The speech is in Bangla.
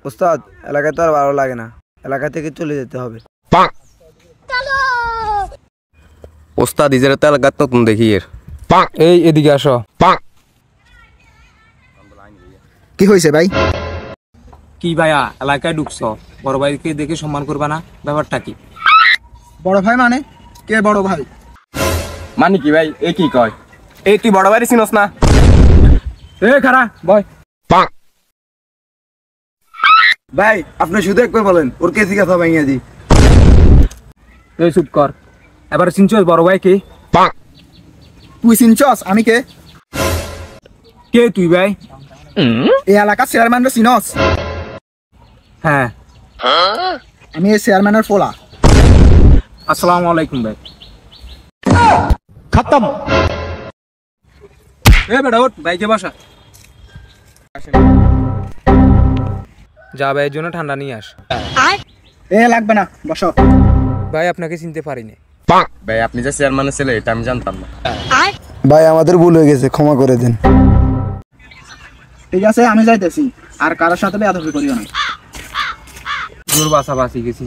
ওস্তাদ এলাকায় তো আর ভালো লাগে না, এলাকা থেকে চলে যেতে হবে। ওস্তাদ ইজের তো এলাকাত নতুন দেখি এর। এই এদিকে আসো। কি হয়েছে ভাই? কি ভাইয়া এলাকায় ঢুকছো, বড় ভাইকে দেখে সম্মান করবা না? ব্যাপারটা কি? বড় ভাই মানে কে বড় ভাই? মানে কি ভাই, এ কি কয়? এই তুই বড় বাড়ি চিনস না? এ খারা বয়। ভাই আপনি শুধু একবার বলেন ওর কেসি কথা ভাঙিয়ে দি। এই চুপ কর। এবার চিনছস বড় ভাই কে? তুই চিনছস আমি কে? কে তুই ভাই? এই এলাকার চেয়ারম্যান রে চিনস? হ্যাঁ। আমি এই চেয়ারম্যানের ফোলা। আসসালামু আলাইকুম ভাই। খতম। এ বেটা ওঠ, বাইকে বসা। যা ভাইয়ের জন্য ঠান্ডা নিয়ে আস। এ লাগবে না, বসো। ভাই আপনাকে চিনতে পারিনি। ভাই আপনি যে চেয়ারম্যানের ছেলে এটা আমি জানতাম না। ভাই আমাদের ভুল হয়ে গেছে, ক্ষমা করে দেন। ঠিক আছে আমি যাইতেছি, আর কারোর সাথে বেয়াদবি করিও না। দূর বাসা বাসি গেছি।